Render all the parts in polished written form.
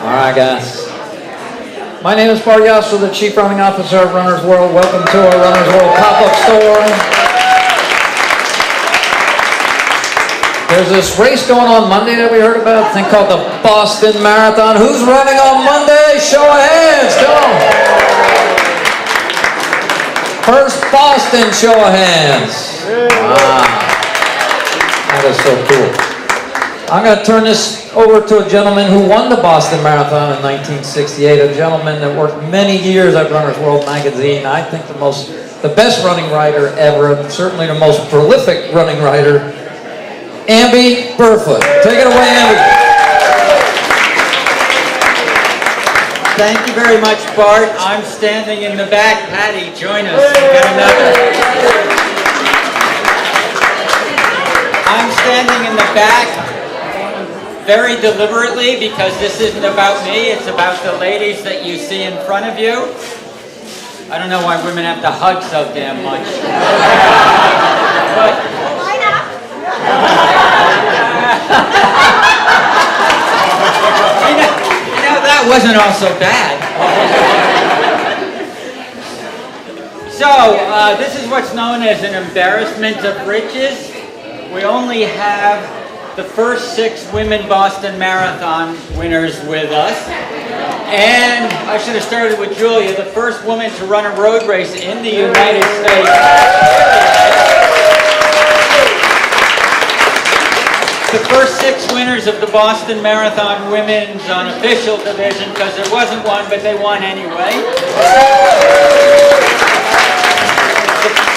All right, guys. My name is Bart Yasser, the Chief Running Officer of Runner's World. Welcome to our Runner's World pop-up store. There's this race going on Monday that we heard about, a thing called the Boston Marathon. Who's running on Monday? Show of hands, come on. First Boston, show of hands. Wow. That is so cool. I'm going to turn this over to a gentleman who won the Boston Marathon in 1968, a gentleman that worked many years at Runner's World magazine. I think the best running writer ever, and certainly the most prolific running writer, Amby Burfoot. Take it away, Amby. Thank you very much, Bart. I'm standing in the back. Patti, join us. We've got another. I'm standing in the back very deliberately because this isn't about me. It's about the ladies that you see in front of you. I don't know why women have to hug so damn much. But, you know, that wasn't all so bad. So, this is what's known as an embarrassment of riches. We only have the first 6 women Boston Marathon winners with us. And I should have started with Julia, the first woman to run a road race in the United States. The first 6 winners of the Boston Marathon Women's Unofficial Division, because there wasn't one, but they won anyway.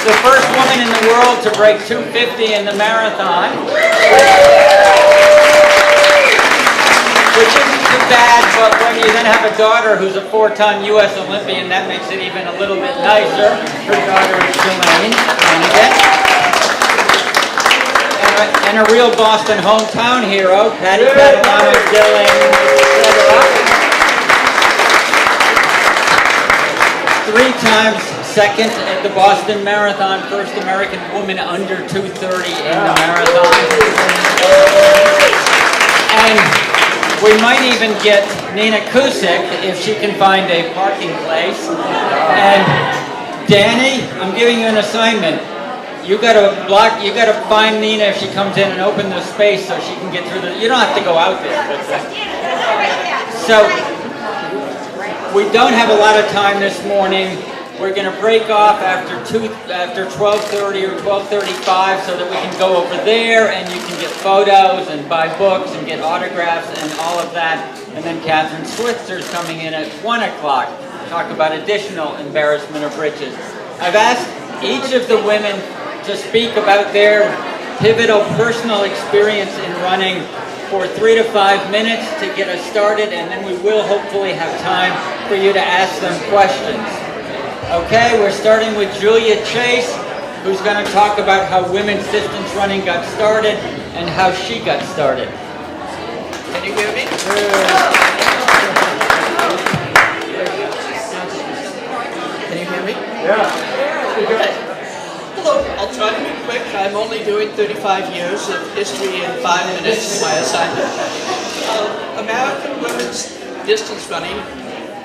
The first woman in the world to break 250 in the marathon, which isn't too bad, but when you then have a daughter who's a 4-time U.S. Olympian, that makes it even a little bit nicer. Her daughter is Jelaine and a real Boston hometown hero, Patti Catalano Dillon, etc. 3 times second at the Boston Marathon, first American woman under 2:30 in the marathon. And we might even get Nina Kusick if she can find a parking place. And Danny, I'm giving you an assignment. You gotta find Nina if she comes in and open the space so she can get through the. You don't have to go out there. So we don't have a lot of time this morning. We're going to break off after 12:30 or 12:35 so that we can go over there and you can get photos and buy books and get autographs and all of that. And then Catherine Switzer's coming in at 1 o'clock to talk about additional embarrassment of riches. I've asked each of the women to speak about their pivotal personal experience in running for 3 to 5 minutes to get us started, and then we will hopefully have time for you to ask them questions. Okay, we're starting with Julia Chase, who's going to talk about how women's distance running got started and how she got started. Can you hear me? Can you hear me? Yeah. Okay. Hello, I'll try to be quick. I'm only doing 35 years of history in 5 minutes, my assignment. American women's distance running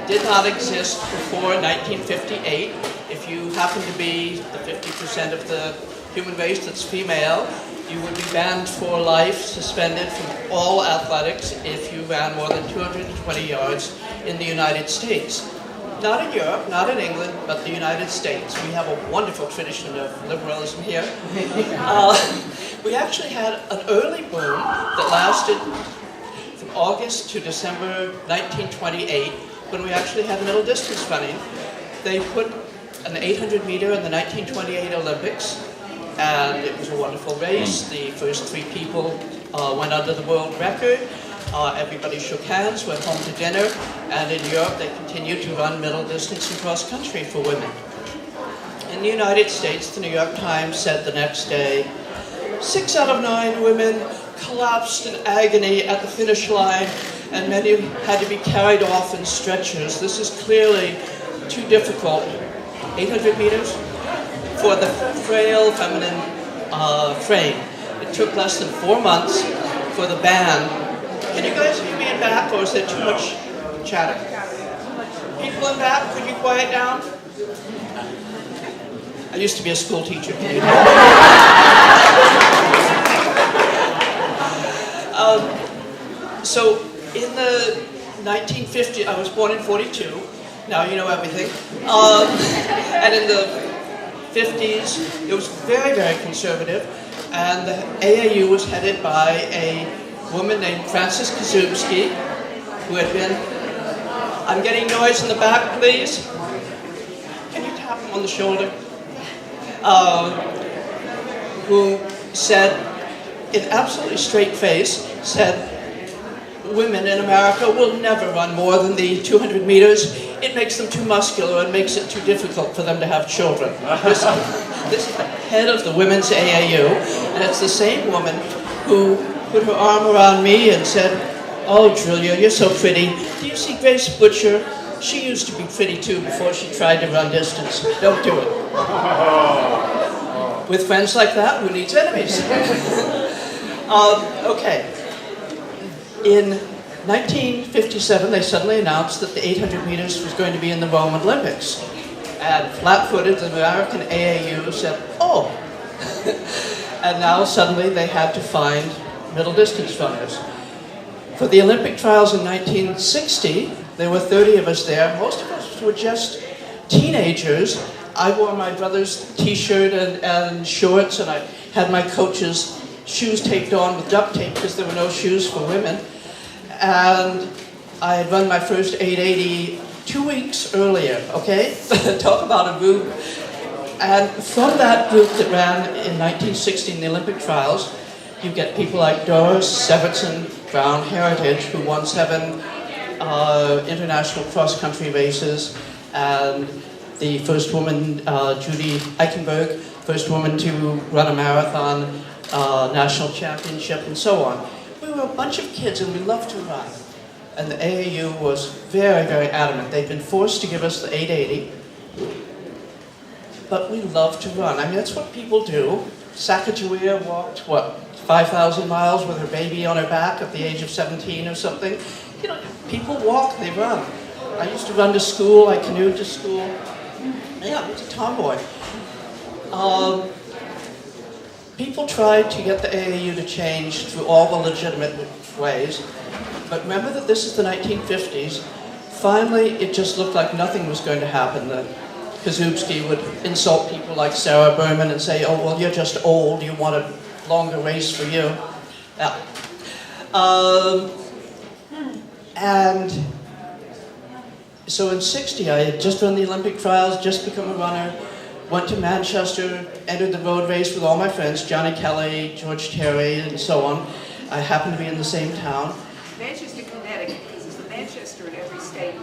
did not exist before 1958. If you happen to be the 50% of the human race that's female, you would be banned for life, suspended from all athletics if you ran more than 220 yards in the United States. Not in Europe, not in England, but the United States. We have a wonderful tradition of liberalism here. We actually had an early boom that lasted from August to December 1928, when we actually had middle distance running. They put an 800 meter in the 1928 Olympics, and it was a wonderful race. The first 3 people went under the world record. Everybody shook hands, went home to dinner, and in Europe they continued to run middle distance and cross country for women. In the United States, the New York Times said the next day, 6 out of 9 women collapsed in agony at the finish line, and many had to be carried off in stretchers. This is clearly too difficult. 800 meters for the frail feminine frame. It took less than 4 months for the ban. Can you guys hear me in back, or is there too much chatting. People in back, could you quiet down? I used to be a school teacher. So in the 1950s, I was born in 42. Now you know everything. And in the 50s, it was very, very conservative. And the AAU was headed by a woman named Frances Kazubski, who had been... I'm getting noise in the back, please. Can you tap him on the shoulder? Who said, in absolutely straight face, said, women in America will never run more than the 200 meters. It makes them too muscular and makes it too difficult for them to have children. This is the head of the women's AAU, and it's the same woman who put her arm around me and said, oh, Julia, you're so pretty. Do you see Grace Butcher? She used to be pretty too before she tried to run distance. Don't do it. With friends like that, who needs enemies? Okay. In 1957, they suddenly announced that the 800 meters was going to be in the Rome Olympics. And flat-footed, the American AAU said, oh. And now suddenly they had to find middle distance runners. For the Olympic trials in 1960, there were 30 of us there. Most of us were just teenagers. I wore my brother's t-shirt and shorts, and I had my coach's shoes taped on with duct tape because there were no shoes for women. And I had run my first 880 2 weeks earlier, okay? Talk about a group. And from that group that ran in 1960 in the Olympic trials, you get people like Doris Severson Brown Heritage, who won 7 international cross-country races, and the first woman, Judy Eichenberg, first woman to run a marathon, national championship, and so on. We were a bunch of kids and we loved to run. And the AAU was very, very adamant. They'd been forced to give us the 880, but we loved to run. I mean, that's what people do. Sacagawea walked, 5,000 miles with her baby on her back at the age of 17 or something. You know, people walk, they run. I used to run to school, I canoed to school. Yeah, I was a tomboy. People tried to get the AAU to change through all the legitimate ways, but remember that this is the 1950s. Finally, it just looked like nothing was going to happen. That Kazubski would insult people like Sara Berman and say, oh, well, you're just old, you want a longer race for you. Yeah. And so in 60, I had just run the Olympic trials, just become a runner, went to Manchester, entered the road race with all my friends, Johnny Kelly, George Terry, and so on. I happened to be in the same town. Manchester, Connecticut, because there's a Manchester in every state.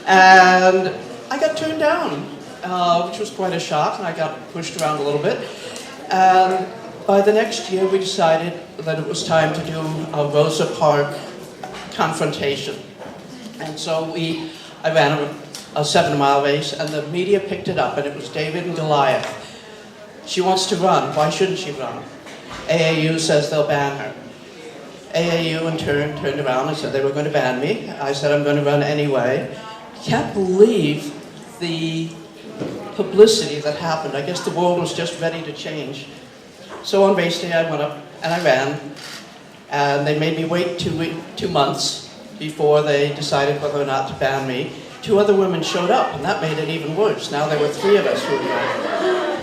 And I got turned down, which was quite a shock, and I got pushed around a little bit. And by the next year, we decided that it was time to do a Rosa Parks confrontation. And so I ran a 7-mile race, and the media picked it up, and it was David and Goliath. She wants to run. Why shouldn't she run? AAU says they'll ban her. AAU in turn turned around and said they were going to ban me. I said I'm going to run anyway. Can't believe the publicity that happened. I guess the world was just ready to change. So on race day, I went up and I ran, and they made me wait 2 months before they decided whether or not to ban me. 2 other women showed up, and that made it even worse. Now there were 3 of us who ran.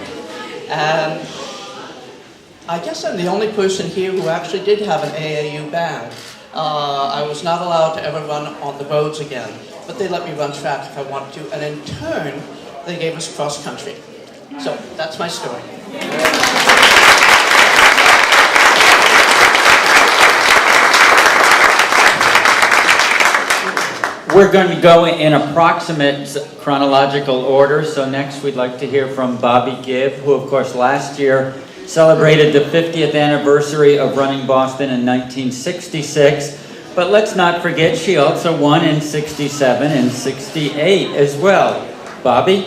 And I guess I'm the only person here who actually did have an AAU ban. I was not allowed to ever run on the roads again, but they let me run track if I wanted to, and in turn, they gave us cross country. So that's my story. We're going to go in approximate chronological order. So next we'd like to hear from Bobbi Gibb, who of course last year celebrated the 50th anniversary of running Boston in 1966. But let's not forget she also won in 67 and 68 as well. Bobbi?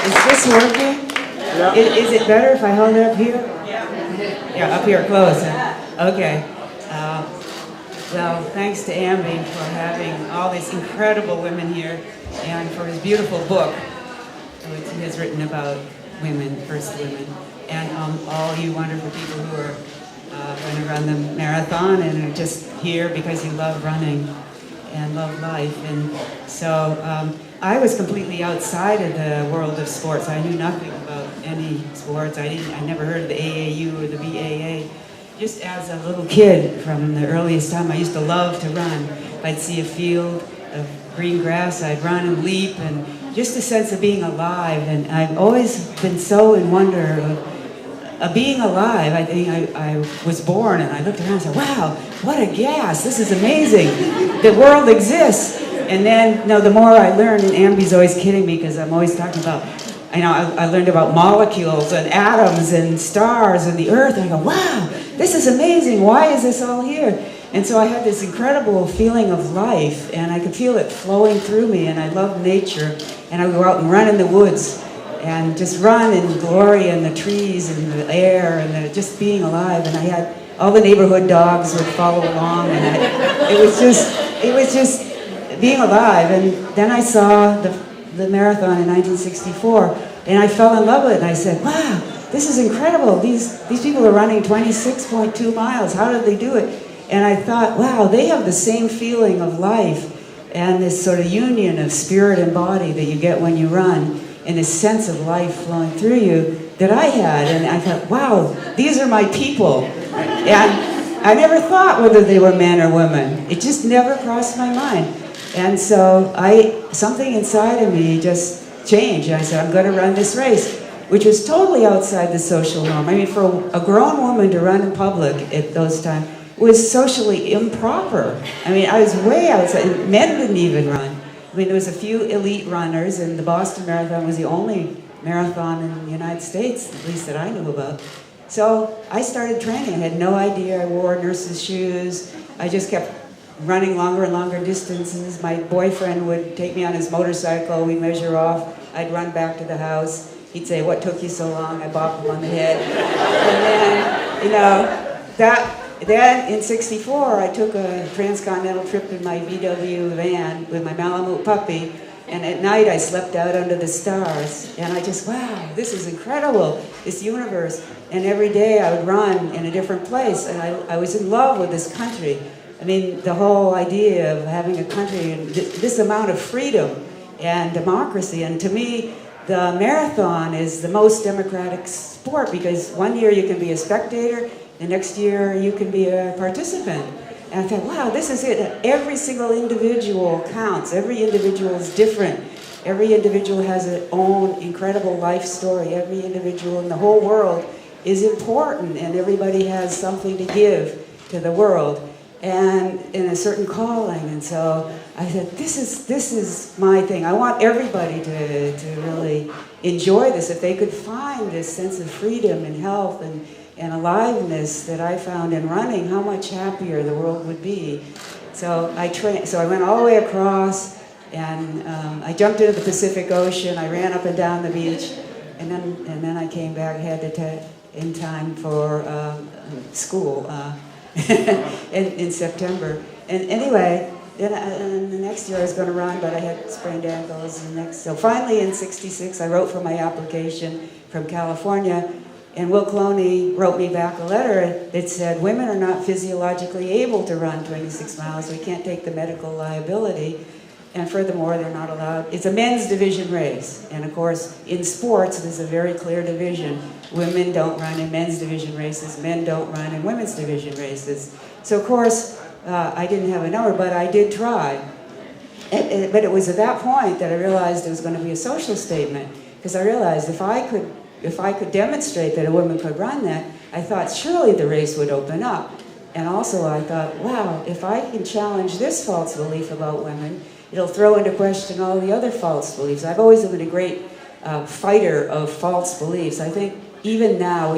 Is this working? Yeah. Is it better if I hold it up here? Yeah, up here close. Huh? Okay. Well, thanks to Amby for having all these incredible women here and for his beautiful book, which he has written about women, first women, and all you wonderful people who are going to run the marathon and are just here because you love running and love life. And so I was completely outside of the world of sports. I knew nothing about any sports. I never heard of the AAU or the BAA. Just as a little kid, from the earliest time, I used to love to run. If I'd see a field of green grass, I'd run and leap, and just a sense of being alive. And I've always been so in wonder of being alive. I think I was born, and I looked around and said, wow, what a gas, this is amazing. The world exists. And then, the more I learned, and Amby's always kidding me because I'm always talking about, I learned about molecules and atoms and stars and the earth, and I go, wow, this is amazing, why is this all here? And so I had this incredible feeling of life, and I could feel it flowing through me, and I love nature, and I would go out and run in the woods, and just run in glory and the trees and the air and just being alive. And I had all the neighborhood dogs would follow along, and it was just being alive. And then I saw the marathon in 1964, and I fell in love with it, and I said, wow, this is incredible. These people are running 26.2 miles. How did they do it? And I thought, wow, they have the same feeling of life and this sort of union of spirit and body that you get when you run, and this sense of life flowing through you that I had. And I thought, wow, these are my people. And I never thought whether they were men or women. It just never crossed my mind. And so something inside of me just changed. I said, I'm going to run this race, which was totally outside the social norm. I mean, for a grown woman to run in public at those times was socially improper. I mean, I was way outside. Men didn't even run. I mean, there was a few elite runners, and the Boston Marathon was the only marathon in the United States, at least that I knew about. So I started training. I had no idea. I wore nurse's shoes. I just kept running longer and longer distances. My boyfriend would take me on his motorcycle. We'd measure off. I'd run back to the house. He'd say, what took you so long? I bopped him on the head. And then, Then in '64, I took a transcontinental trip in my VW van with my Malamute puppy, and at night I slept out under the stars, and I just, wow, this is incredible, this universe. And every day I would run in a different place, and I was in love with this country. I mean, the whole idea of having a country and this amount of freedom and democracy, and to me, the marathon is the most democratic sport, because one year you can be a spectator, the next year you can be a participant. And I thought, wow, this is it. Every single individual counts. Every individual is different. Every individual has its own incredible life story. Every individual in the whole world is important, and everybody has something to give to the world and in a certain calling. And so I said, this is my thing. I want everybody to really enjoy this. If they could find this sense of freedom and health and aliveness that I found in running, how much happier the world would be. So I went all the way across, and I jumped into the Pacific Ocean. I ran up and down the beach, and then I came back, in time for school in September. And anyway, then the next year I was going to run, but I had sprained ankles. So finally in '66, I wrote for my application from California. And Will Cloney wrote me back a letter that said, women are not physiologically able to run 26 miles. We can't take the medical liability. And furthermore, they're not allowed. It's a men's division race. And of course, in sports, there's a very clear division. Women don't run in men's division races. Men don't run in women's division races. So of course, I didn't have a number, but I did try. But it was at that point that I realized it was going to be a social statement. Because I realized if I could demonstrate that a woman could run that, I thought surely the race would open up. And also I thought, wow, if I can challenge this false belief about women, it'll throw into question all the other false beliefs. I've always been a great fighter of false beliefs. I think even now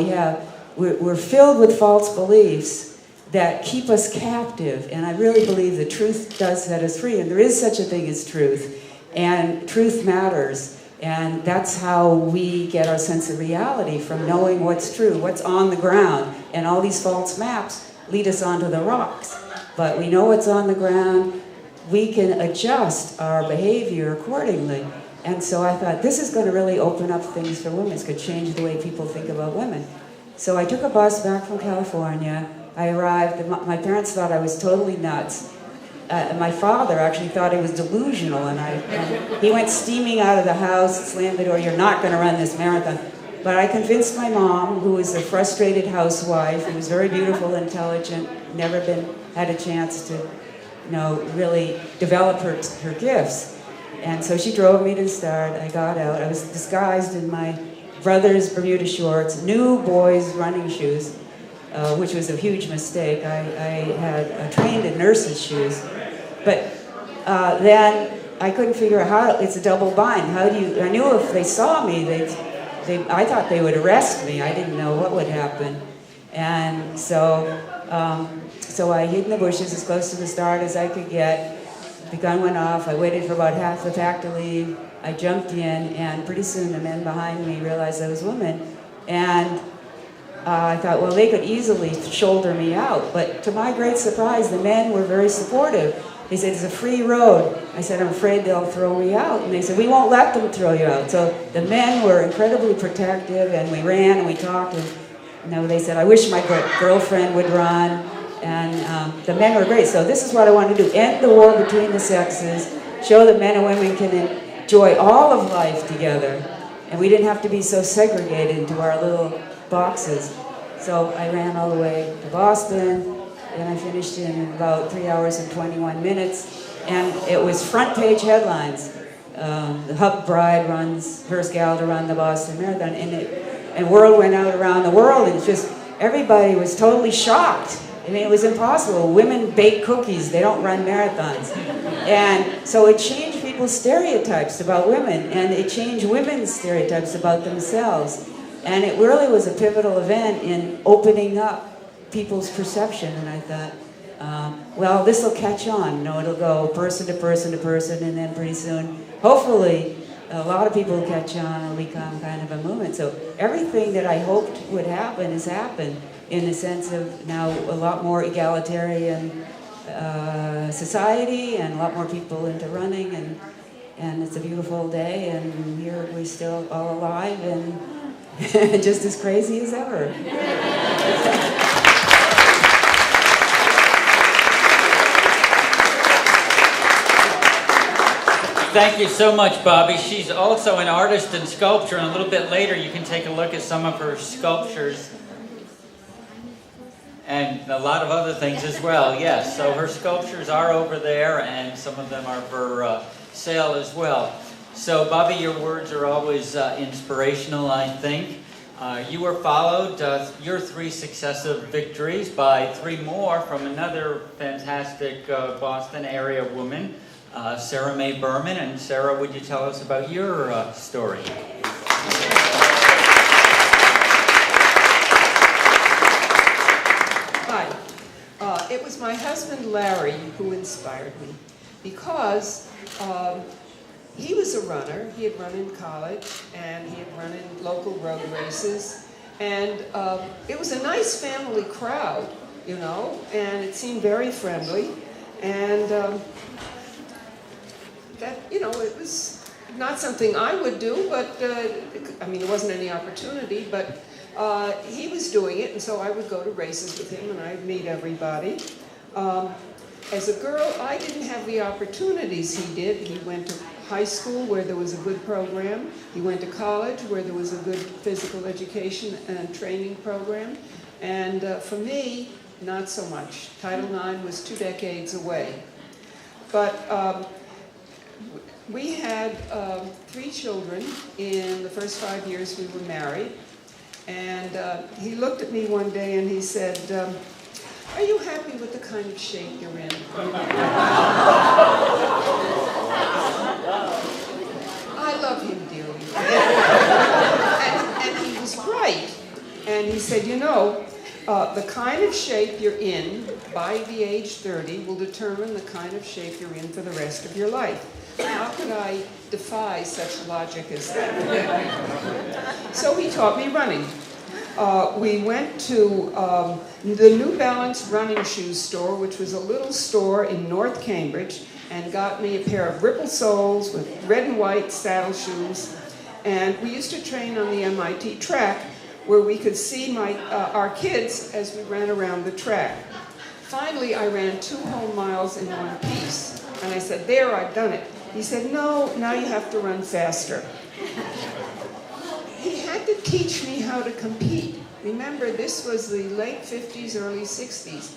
we're filled with false beliefs that keep us captive. And I really believe the truth does set us free. And there is such a thing as truth. And truth matters. And that's how we get our sense of reality, from knowing what's true, what's on the ground. And all these false maps lead us onto the rocks. But we know what's on the ground. We can adjust our behavior accordingly. And so I thought, this is going to really open up things for women. It's going to change the way people think about women. So I took a bus back from California. I arrived, and my parents thought I was totally nuts. My father actually thought I was delusional, and he went steaming out of the house, slammed the door, "You're not going to run this marathon." But I convinced my mom, who was a frustrated housewife, who was very beautiful, intelligent, never had a chance to, really develop her gifts. And so she drove me to the start. I got out. I was disguised in my brother's Bermuda shorts, new boys' running shoes, which was a huge mistake. I had trained in nurses' shoes. But then I couldn't figure out how, it's a double bind. I knew if they saw me, I thought they would arrest me. I didn't know what would happen. And so I hid in the bushes as close to the start as I could get. The gun went off. I waited for about half the pack to leave. I jumped in, and pretty soon the men behind me realized I was a woman. And I thought, well, they could easily shoulder me out. But to my great surprise, the men were very supportive. They said, "It's a free road." I said, "I'm afraid they'll throw me out." And they said, "We won't let them throw you out." So the men were incredibly protective, and we ran and we talked. And they said, "I wish my girlfriend would run." And the men were great. So this is what I want to do: end the war between the sexes, show that men and women can enjoy all of life together. And we didn't have to be so segregated into our little boxes. So I ran all the way to Boston, and I finished in about 3 hours and 21 minutes. And it was front page headlines. The Hub Bride runs, first gal to run the Boston Marathon. And word went out around the world, and just everybody was totally shocked. I mean, it was impossible. Women bake cookies. They don't run marathons. And so it changed people's stereotypes about women, and it changed women's stereotypes about themselves. And it really was a pivotal event in opening up people's perception. And I thought, well, this will catch on. It'll go person to person to person, and then pretty soon, hopefully, a lot of people will catch on and become kind of a movement. So everything that I hoped would happen has happened, in the sense of now a lot more egalitarian society and a lot more people into running, and it's a beautiful day, and here we're still all alive and just as crazy as ever. Thank you so much, Bobbi. She's also an artist in sculpture, and a little bit later you can take a look at some of her sculptures and a lot of other things as well. Yes, so her sculptures are over there, and some of them are for sale as well. So, Bobbi, your words are always inspirational, I think. You were followed, your 3 successive victories, by 3 more from another fantastic Boston area woman, Sara Mae Berman. And Sara, would you tell us about your story? Hi. It was my husband, Larry, who inspired me, because he was a runner. He had run in college, and he had run in local road races. And it was a nice family crowd, and it seemed very friendly. And that, it was not something I would do, but, there wasn't any opportunity, but he was doing it, and so I would go to races with him, and I'd meet everybody. As a girl, I didn't have the opportunities he did. He went to high school where there was a good program. He went to college where there was a good physical education and training program. And for me, not so much. Title IX was 2 decades away. But we had 3 children in the first 5 years we were married. And he looked at me one day and he said, "Are you happy with the kind of shape you're in?" I love him dearly. And he was right. And he said, the kind of shape you're in by the age 30 will determine the kind of shape you're in for the rest of your life. How could I defy such logic as that? So he taught me running. We went to the New Balance running shoes store, which was a little store in North Cambridge, and got me a pair of Ripple soles with red and white saddle shoes. And we used to train on the MIT track where we could see our kids as we ran around the track. Finally, I ran 2 whole miles in one piece. And I said, there, I've done it. He said, no, now you have to run faster. He had to teach me how to compete. Remember, this was the late 50s, early 60s.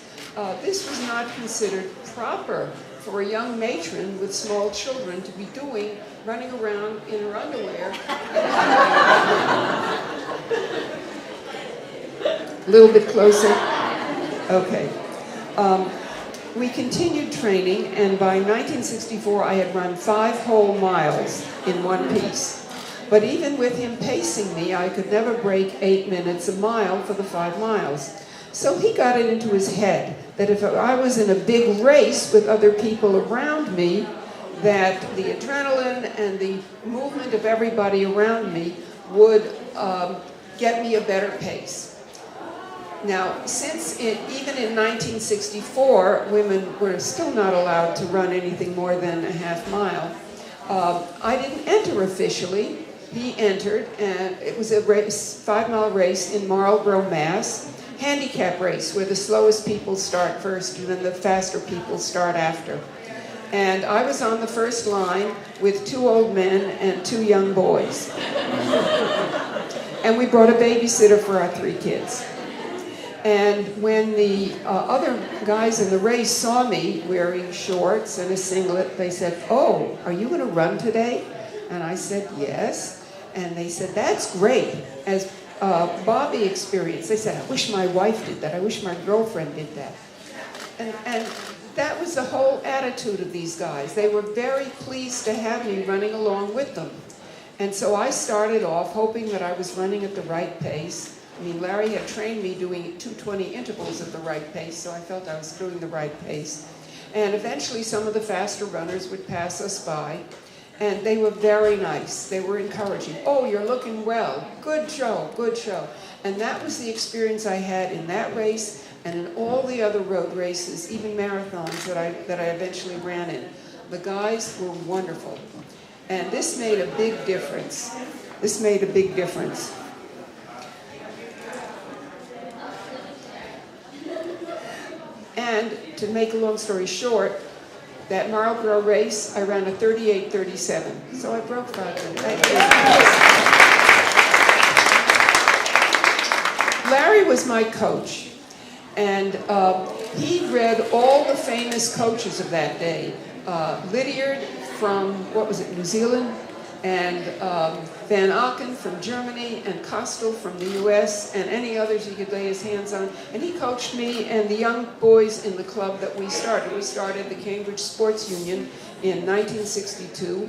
This was not considered proper for a young matron with small children to be doing, running around in her underwear. A little bit closer. Okay. We continued training, and by 1964 I had run 5 whole miles in one piece. But even with him pacing me, I could never break 8 minutes a mile for the 5 miles. So he got it into his head that if I was in a big race with other people around me, that the adrenaline and the movement of everybody around me would get me a better pace. Now, since even in 1964, women were still not allowed to run anything more than a half mile, I didn't enter officially. He entered, and it was a race, 5-mile race in Marlborough, Mass. Handicap race, where the slowest people start first and then the faster people start after. And I was on the first line with 2 old men and 2 young boys. And we brought a babysitter for our 3 kids. And when the other guys in the race saw me wearing shorts and a singlet, they said, oh, are you going to run today? And I said, yes. And they said, that's great. As Bobbi experienced, they said, I wish my wife did that. I wish my girlfriend did that. And that was the whole attitude of these guys. They were very pleased to have me running along with them. And so I started off hoping that I was running at the right pace. I mean, Larry had trained me doing 2:20 intervals at the right pace, so I felt I was doing the right pace. And eventually some of the faster runners would pass us by, and they were very nice. They were encouraging. Oh, you're looking well. Good show, good show. And that was the experience I had in that race and in all the other road races, even marathons that I eventually ran in. The guys were wonderful. And this made a big difference. This made a big difference. And to make a long story short, that Marlborough race, I ran a 38:37. So I broke 5 minutes. Larry was my coach. And he read all the famous coaches of that day. Lydiard from, what was it, New Zealand? And Van Aken from Germany, and Kostel from the US, and any others he could lay his hands on. And he coached me and the young boys in the club that we started. We started the Cambridge Sports Union in 1962,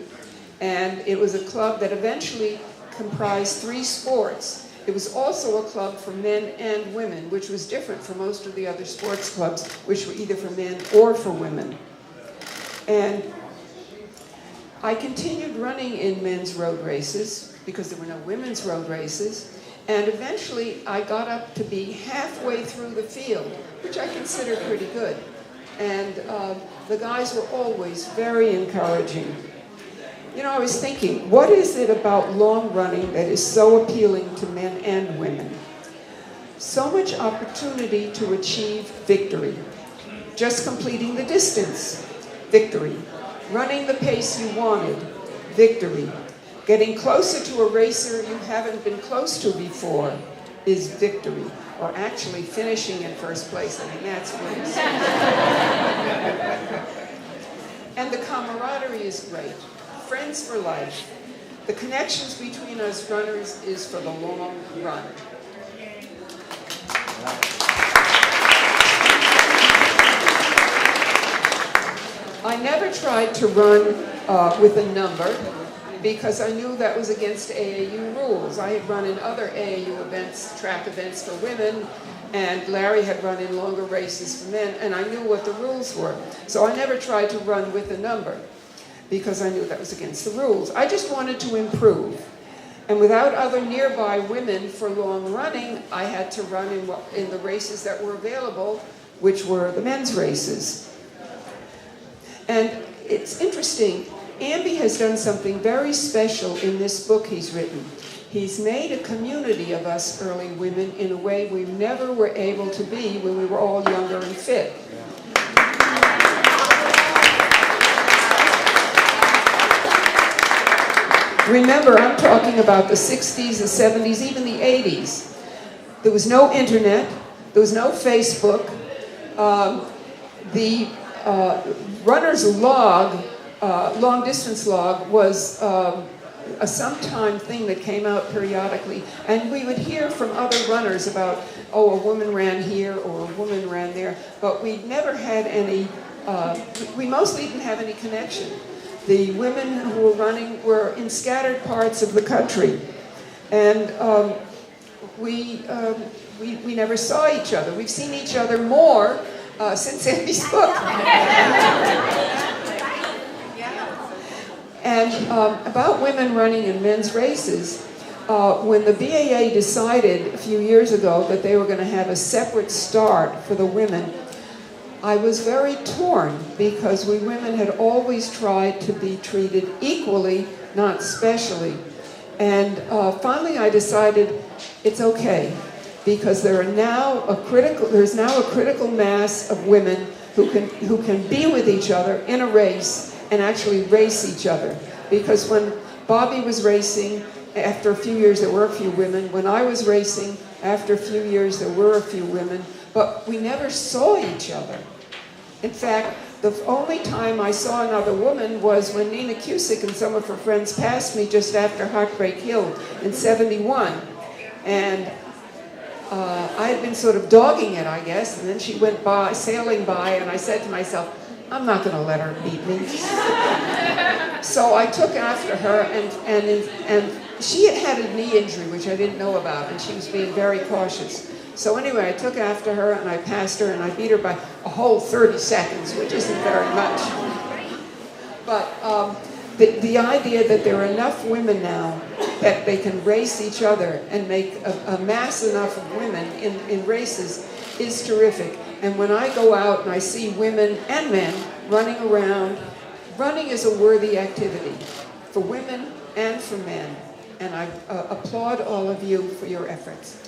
and it was a club that eventually comprised 3 sports. It was also a club for men and women, which was different from most of the other sports clubs, which were either for men or for women. And I continued running in men's road races because there were no women's road races, and eventually I got up to be halfway through the field, which I consider pretty good. And the guys were always very encouraging. You know, I was thinking, what is it about long running that is so appealing to men and women? So much opportunity to achieve victory. Just completing the distance, victory. Running the pace you wanted, victory. Getting closer to a racer you haven't been close to before is victory. Or actually finishing in first place. I mean, that's race. And the camaraderie is great. Friends for life. The connections between us runners is for the long run. I never tried to run with a number because I knew that was against AAU rules. I had run in other AAU events, track events for women, and Larry had run in longer races for men, and I knew what the rules were. So I never tried to run with a number because I knew that was against the rules. I just wanted to improve. And without other nearby women for long running, I had to run in the races that were available, which were the men's races. And it's interesting, Amby has done something very special in this book he's written. He's made a community of us early women in a way we never were able to be when we were all younger and fit. Remember, I'm talking about the 60s, the 70s, even the 80s. There was no internet. There was no Facebook. The runner's log, long-distance log, was a sometime thing that came out periodically. And we would hear from other runners about, oh, a woman ran here or a woman ran there. But we never had any, we mostly didn't have any connection. The women who were running were in scattered parts of the country. And we never saw each other. We've seen each other more since Amby's book. And about women running in men's races, when the BAA decided a few years ago that they were going to have a separate start for the women, I was very torn because we women had always tried to be treated equally, not specially. And finally I decided it's okay, because there's now a critical mass of women who can be with each other in a race and actually race each other. Because when Bobbi was racing, after a few years there were a few women. When I was racing, after a few years there were a few women. But we never saw each other. In fact, the only time I saw another woman was when Nina Cusick and some of her friends passed me just after Heartbreak Hill in '71. And I had been sort of dogging it, I guess, and then she went by, sailing by, and I said to myself, I'm not going to let her beat me. So I took after her, and she had a knee injury, which I didn't know about, and she was being very cautious. So anyway, I took after her, and I passed her, and I beat her by a whole 30 seconds, which isn't very much. But the idea that there are enough women now that they can race each other and make a mass enough of women in races is terrific. And when I go out and I see women and men running around, running is a worthy activity for women and for men. And I applaud all of you for your efforts.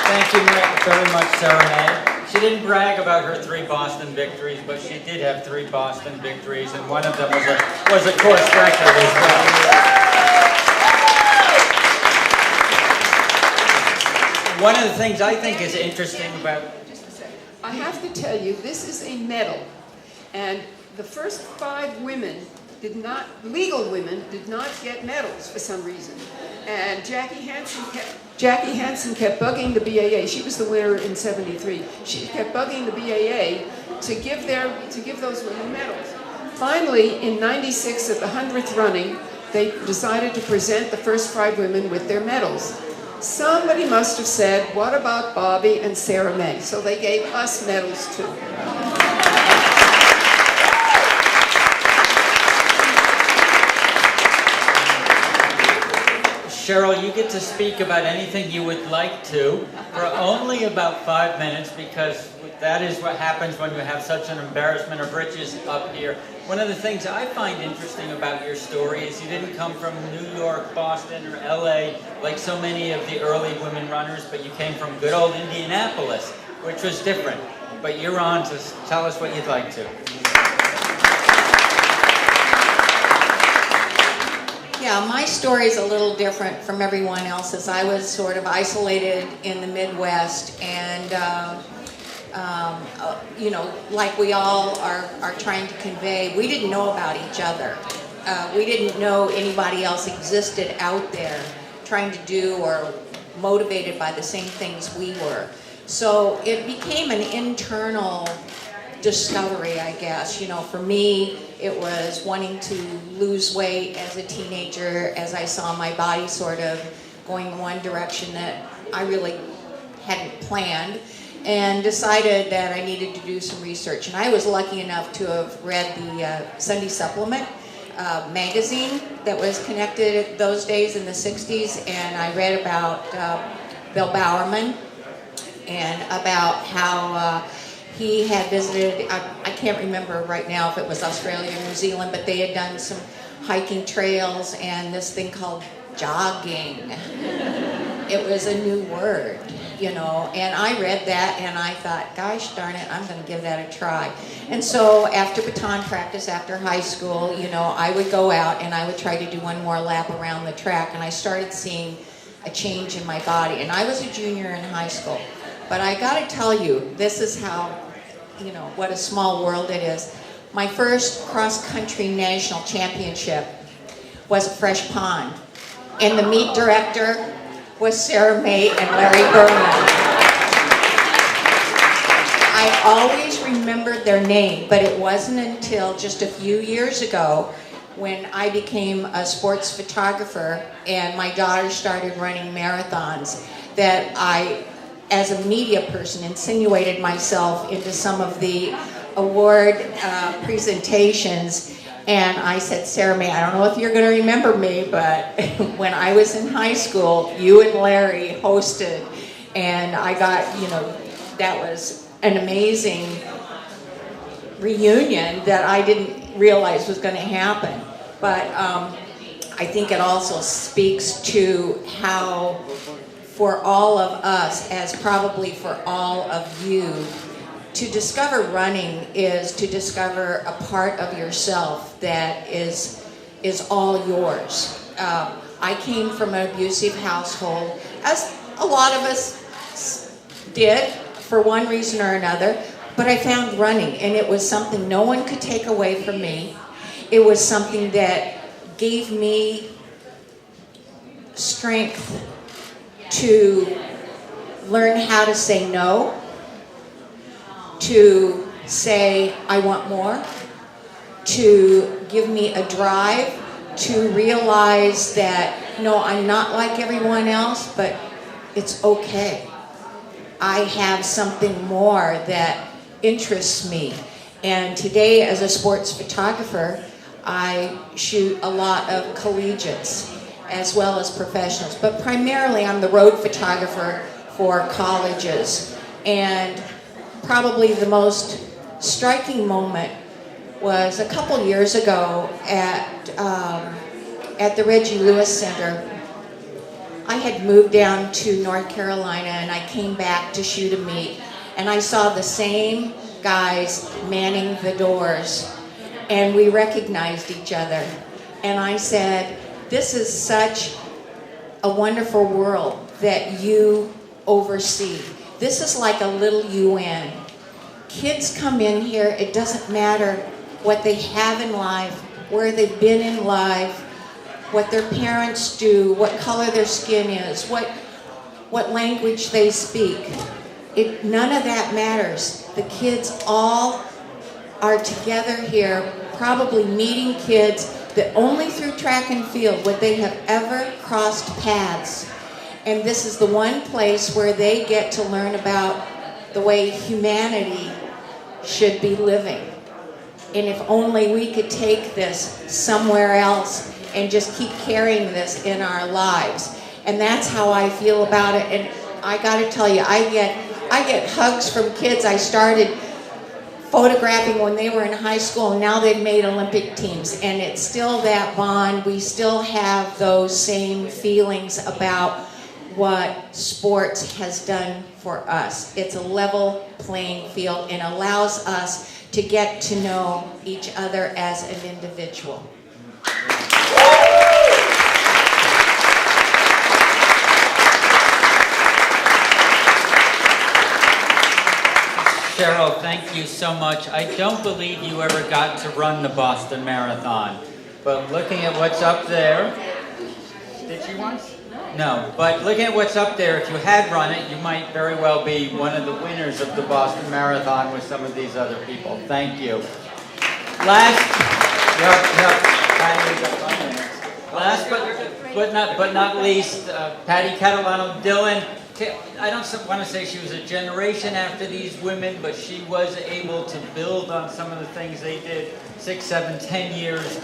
Thank you very much, Sara Mae. She didn't brag about her 3 Boston victories, but she did have 3 Boston victories, and one of them was a course record as well. One of the things I think is interesting about... I have to tell you, this is a medal, and the first 5 women legal women did not get medals for some reason. And Jackie Hansen kept bugging the BAA. She was the winner in '73. She kept bugging the BAA to give those women medals. Finally, in '96, at the 100th running, they decided to present the first 5 women with their medals. Somebody must have said, what about Bobbi and Sara Mae? So they gave us medals too. Cheryl, you get to speak about anything you would like to for only about 5 minutes, because that is what happens when you have such an embarrassment of riches up here. One of the things I find interesting about your story is you didn't come from New York, Boston, or LA like so many of the early women runners, but you came from good old Indianapolis, which was different. But you're on to tell us what you'd like to. Yeah, my story is a little different from everyone else's. I was sort of isolated in the Midwest, and you know, like we all are trying to convey, we didn't know about each other. We didn't know anybody else existed out there trying to do or motivated by the same things we were. So it became an internal discovery, I guess. You know, for me, it was wanting to lose weight as a teenager, as I saw my body sort of going in one direction that I really hadn't planned. and decided that I needed to do some research. And I was lucky enough to have read the Sunday Supplement magazine that was connected those days in the 60s, and I read about Bill Bowerman and about how he had visited, I can't remember right now if it was Australia or New Zealand, but they had done some hiking trails and this thing called jogging. It was a new word, you know, and I read that and I thought, gosh darn it, I'm going to give that a try. And so after baton practice, after high school, you know, I would go out and I would try to do one more lap around the track, and I started seeing a change in my body. And I was a junior in high school. But I got to tell you, this is how, you know, what a small world it is. My first cross-country national championship was at Fresh Pond. And the meet director was Sara Mae and Larry Berman. I always remembered their name, but it wasn't until just a few years ago when I became a sports photographer and my daughter started running marathons that I, as a media person, insinuated myself into some of the award presentations. And I said, Sara Mae, I don't know if you're going to remember me, but when I was in high school, you and Larry hosted, and I got, you know, that was an amazing reunion that I didn't realize was going to happen. But I think it also speaks to how, for all of us, as probably for all of you, to discover running is to discover a part of yourself that is all yours. I came from an abusive household, as a lot of us did, for one reason or another, but I found running, and it was something no one could take away from me. It was something that gave me strength to learn how to say no, to say I want more, to give me a drive, to realize that no, I'm not like everyone else, but it's okay. I have something more that interests me. And today, as a sports photographer, I shoot a lot of collegiates as well as professionals, but primarily I'm the road photographer for colleges. And probably the most striking moment was a couple years ago at the Reggie Lewis Center. I had moved down to North Carolina and I came back to shoot a meet, and I saw the same guys manning the doors, and we recognized each other. And I said, this is such a wonderful world that you oversee. This is like a little UN. Kids come in here, it doesn't matter what they have in life, where they've been in life, what their parents do, what color their skin is, what language they speak. None of that matters. The kids all are together here, probably meeting kids that only through track and field would they have ever crossed paths. And this is the one place where they get to learn about the way humanity should be living. And if only we could take this somewhere else and just keep carrying this in our lives. And that's how I feel about it. And I got to tell you, I get hugs from kids I started photographing when they were in high school, and now they've made Olympic teams. And it's still that bond. We still have those same feelings about what sports has done for us. It's a level playing field and allows us to get to know each other as an individual. Cheryl, thank you so much. I don't believe you ever got to run the Boston Marathon, but looking at what's up there, did you once? No, but looking at what's up there, if you had run it, you might very well be one of the winners of the Boston Marathon with some of these other people. Thank you. Last but not least, Patti Catalano Dillon. I don't want to say she was a generation after these women, but she was able to build on some of the things they did 6, 7, 10 years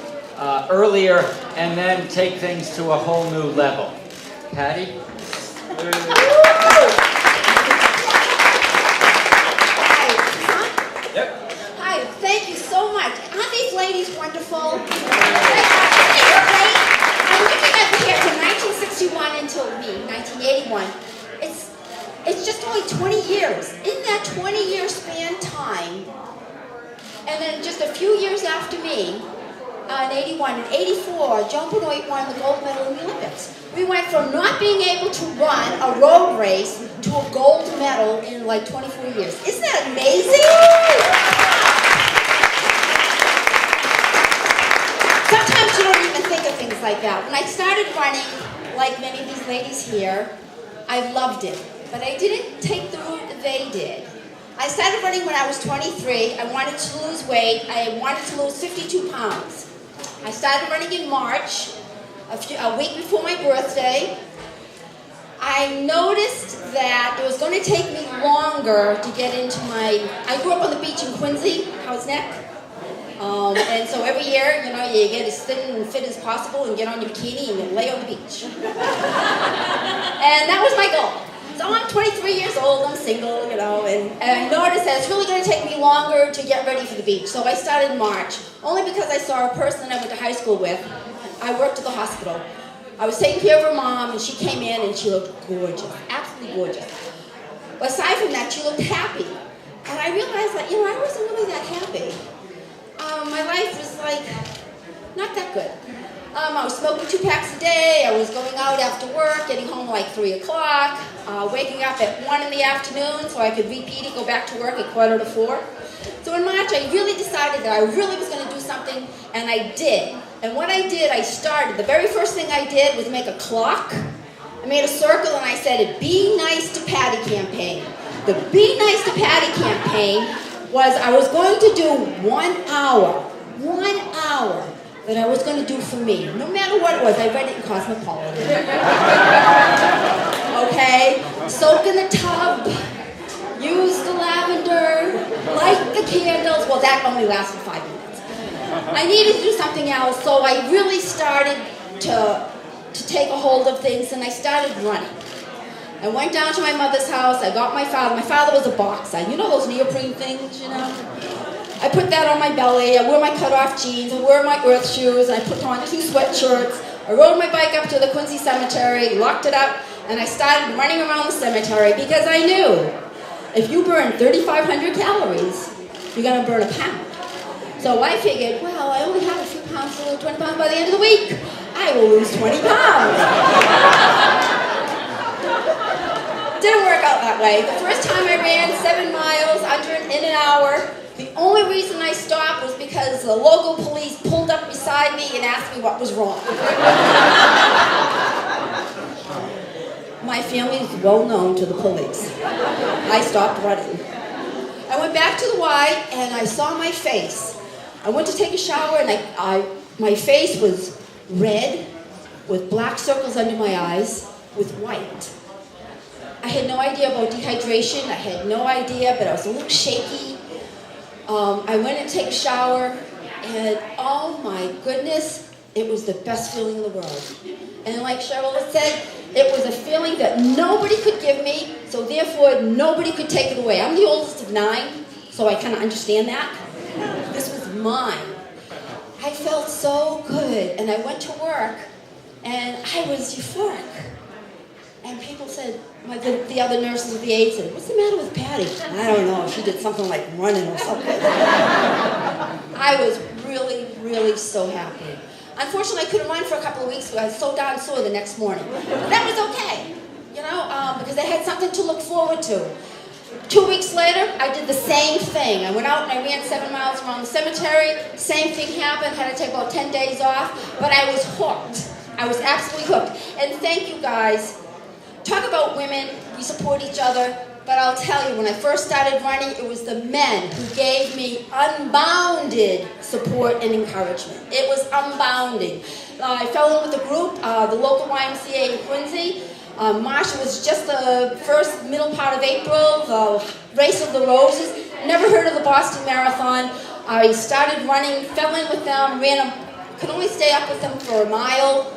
earlier, and then take things to a whole new level. Patti? Hi, thank you so much. Aren't these ladies wonderful? I'm looking at the year from 1961 until me, 1981. It's just only 20 years. In that 20-year span time, and then just a few years after me, in 81 and 84, Joan Benoit won the gold medal in the Olympics. We went from not being able to run a road race to a gold medal in like 24 years. Isn't that amazing? Sometimes you don't even think of things like that. When I started running, like many of these ladies here, I loved it. But I didn't take the route that they did. I started running when I was 23. I wanted to lose weight. I wanted to lose 52 pounds. I started running in March, a week before my birthday. I noticed that it was going to take me longer to get into I grew up on the beach in Quincy, Howard's Neck. And so every year, you get as thin and fit as possible and get on your bikini and lay on the beach. And that was my goal. So I'm 23 years old, I'm single, and I noticed that it's really going to take me longer to get ready for the beach. So I started in March, only because I saw a person I went to high school with. I worked at the hospital. I was taking care of her mom, and she came in, and she looked gorgeous, absolutely gorgeous. But aside from that, she looked happy. And I realized that, I wasn't really that happy. My life was not that good. I was smoking 2 packs a day. I was going out after work, getting home like 3 o'clock, waking up at 1 in the afternoon so I could repeat it, go back to work at 3:45. So in March, I really decided that I really was going to do something, and I did. And what I did, I started. The very first thing I did was make a clock. I made a circle, and I said, "Be Nice to Patti campaign." The Be Nice to Patti campaign was I was going to do 1 hour that I was going to do for me. No matter what it was, I read it in Cosmopolitan. Okay? Soak in the tub, use the lavender, light the candles. Well, that only lasted 5 minutes. I needed to do something else, so I really started to take a hold of things, and I started running. I went down to my mother's house. I got my father. My father was a boxer. You know those neoprene things, I put that on my belly. I wore my cut-off jeans. I wore my earth shoes. I put on 2 sweatshirts. I rode my bike up to the Quincy Cemetery, locked it up, and I started running around the cemetery because I knew if you burn 3,500 calories, you're going to burn a pound. So I figured, well, I only have a few pounds to lose 20 pounds by the end of the week. I will lose 20 pounds. Didn't work out that way. The first time I ran 7 miles in an hour. The only reason I stopped was because the local police pulled up beside me and asked me what was wrong. My family is well known to the police. I stopped running. I went back to the Y and I saw my face. I went to take a shower and my face was red with black circles under my eyes with white. I had no idea about dehydration. I had no idea, but I was a little shaky. I went and take a shower, and oh my goodness, it was the best feeling in the world. And like Cheryl had said, it was a feeling that nobody could give me, so therefore nobody could take it away. I'm the oldest of 9, so I kind of understand that. This was mine. I felt so good, and I went to work, and I was euphoric. And people said, the other nurses with the aides said, "What's the matter with Patti?" I don't know, she did something like running or something. I was really, really so happy. Unfortunately, I couldn't run for a couple of weeks because I was so darn sore the next morning. But that was okay, because I had something to look forward to. 2 weeks later, I did the same thing. I went out and I ran 7 miles around the cemetery. Same thing happened, had to take about 10 days off, but I was hooked. I was absolutely hooked. And thank you guys. Talk about women, we support each other. But I'll tell you, when I first started running, it was the men who gave me unbounded support and encouragement. It was unbounding. I fell in with a group, the local YMCA in Quincy. March was just the first middle part of April, the Race of the Roses. Never heard of the Boston Marathon. I started running, fell in with them, could only stay up with them for a mile.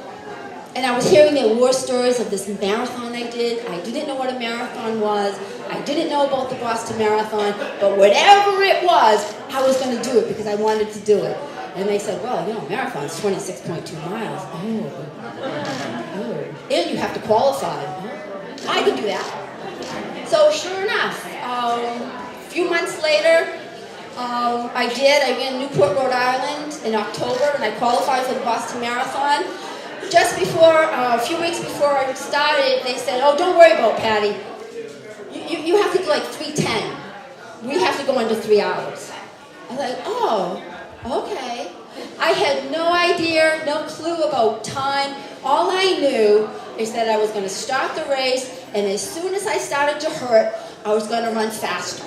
And I was hearing their war stories of this marathon they did. I didn't know what a marathon was. I didn't know about the Boston Marathon. But whatever it was, I was going to do it because I wanted to do it. And they said, well, you know, marathon's 26.2 miles. Oh. And you have to qualify. I could do that. So sure enough, a few months later, I ran Newport, Rhode Island in October, and I qualified for the Boston Marathon. Just before, a few weeks before I started, they said, oh, don't worry about Patti. You have to do like 3:10. We have to go under 3 hours. I was like, oh, okay. I had no idea, no clue about time. All I knew is that I was going to start the race, and as soon as I started to hurt, I was going to run faster.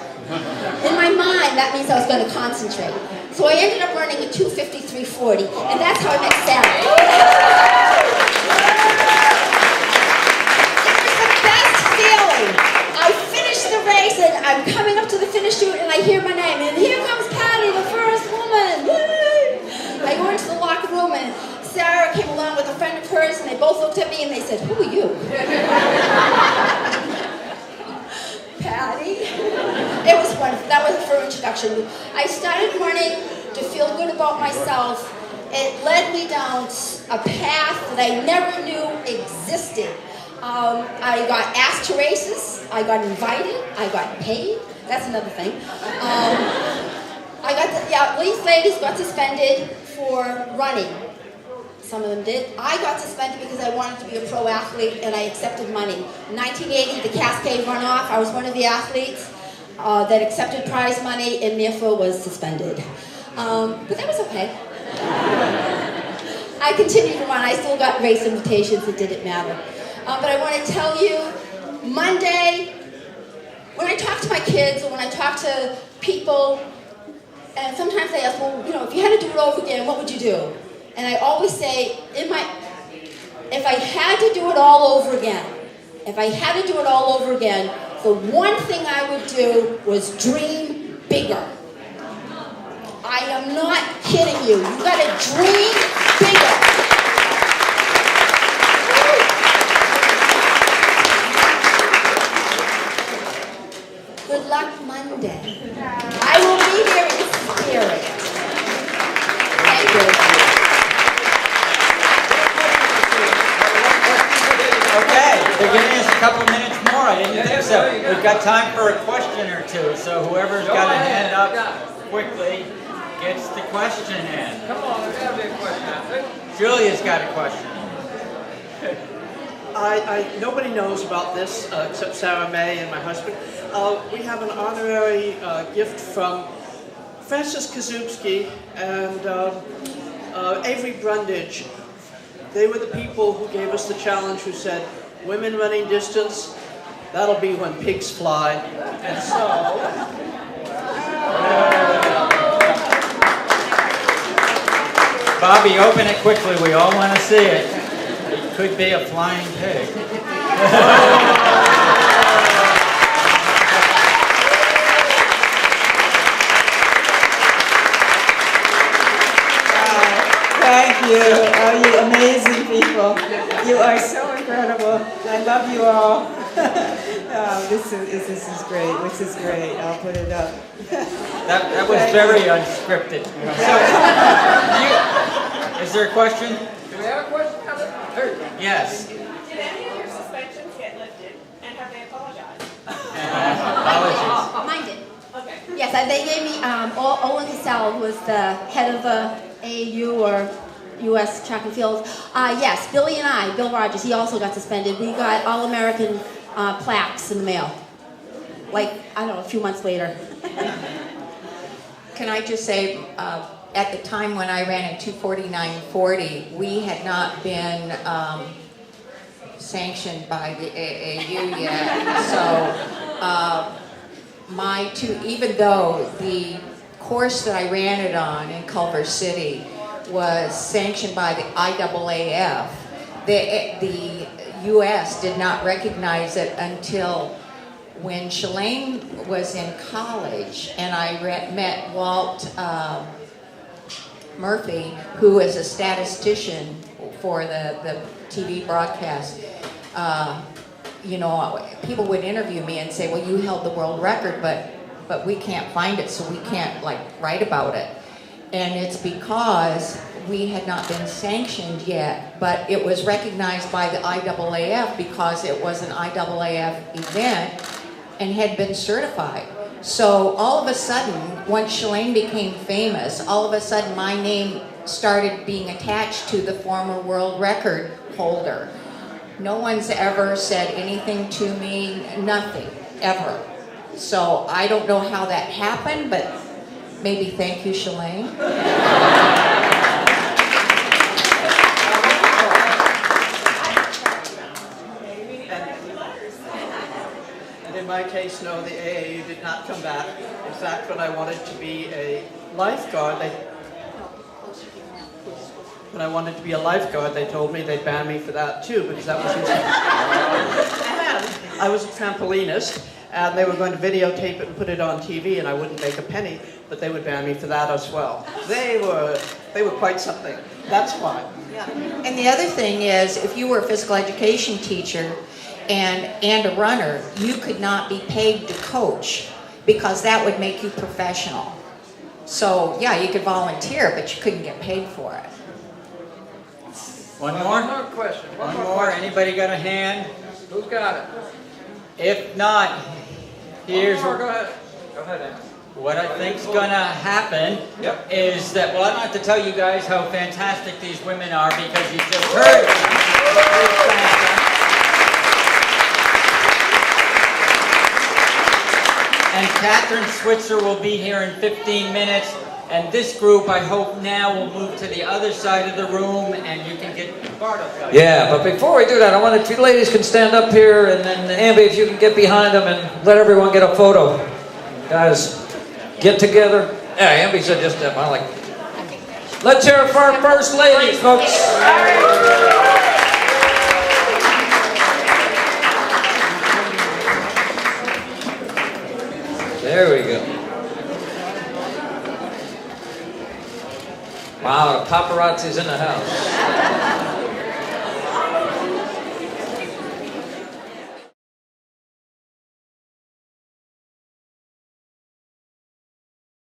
In my mind, that means I was going to concentrate. So I ended up running a 2:53:40, and that's how I met Sara. It was the best feeling. I finished the race, and I'm coming up to the finish chute, and I hear my name, and here comes Patti, the first woman. I go into the locker room, and Sara came along with a friend of hers, and they both looked at me, and they said, who are you? Patti. It was wonderful. That was her introduction. I started running to feel good about myself. It led me down a path that I never knew existed. I got asked to races. I got invited. I got paid. That's another thing. These ladies got suspended for running. Some of them did. I got suspended because I wanted to be a pro athlete and I accepted money. In 1980, the Cascade runoff, I was one of the athletes that accepted prize money and therefore was suspended. But that was okay. I continued to run. I still got race invitations. It didn't matter. But I want to tell you, Monday, when I talk to my kids or when I talk to people, and sometimes they ask, well, you know, if you had to do it over again, what would you do? And I always say, if I had to do it all over again, the one thing I would do was dream bigger. I am not kidding you. You gotta dream bigger. Good luck Monday. I will be there in spirit. Thank you. Okay, we're giving us a couple minutes more. I didn't think so. We've got time for a question or two, so whoever's got a hand up quickly gets the question in. Come on, there's got to be a question. Julia's got a question. Nobody knows about this except Sara Mae and my husband. We have an honorary gift from Francis Kazubski and Avery Brundage. They were the people who gave us the challenge, who said, women running distance, that'll be when pigs fly. And so... Bobby, open it quickly. We all want to see it. It could be a flying pig. Thank you. Oh, you amazing people. You are so incredible. I love you all. Oh, this is great. This is great. I'll put it up. That was very unscripted. Is there a question? Do we have a question? Yes. Did any of your suspensions get lifted, and have they apologized? Apologies. Mine did. Okay. Yes, they gave me, Olin Cassell, who was the head of the AAU or U.S. track and field. Yes, Billy and I, Bill Rogers, he also got suspended. We got All-American plaques in the mail. Like, I don't know, a few months later. Can I just say, at the time when I ran at 2:49:40, we had not been sanctioned by the AAU yet, so even though the course that I ran it on in Culver City was sanctioned by the IAAF, the U.S. did not recognize it until when Shalane was in college, and I met Walt Murphy, who is a statistician for the TV broadcast. You know, people would interview me and say, well, you held the world record, but we can't find it, so we can't like write about it. And it's because we had not been sanctioned yet, but it was recognized by the IAAF because it was an IAAF event and had been certified. So all of a sudden, once Shalane became famous, all of a sudden my name started being attached to the former world record holder. No one's ever said anything to me, nothing, ever. So I don't know how that happened, but maybe thank you, Shalane. And in my case, no, the AAU did not come back. In fact, when I wanted to be a lifeguard, they told me they'd ban me for that too, because that was I was a trampolinist, and they were going to videotape it and put it on TV, and I wouldn't make a penny, but they would ban me for that as well. They were quite something. That's why. Yeah. And the other thing is, if you were a physical education teacher and a runner, you could not be paid to coach because that would make you professional. So yeah, you could volunteer, but you couldn't get paid for it. One more? One more question. One more. Anybody got a hand? Who's got it? If not, here's Go ahead. Go ahead, Amber. what I think's gonna happen. Is that, well, I don't have to tell you guys how fantastic these women are because you just heard them. And Catherine Switzer will be here in 15 minutes. And this group, I hope now, will move to the other side of the room and you can get part of it. Yeah, but before we do that, I want if you ladies can stand up here, and then Amby, if you can get behind them and let everyone get a photo. Guys, get together. Yeah, Amby said just step. I like it. Let's hear it for our first lady, folks. There we go. Wow, the paparazzi's in the house.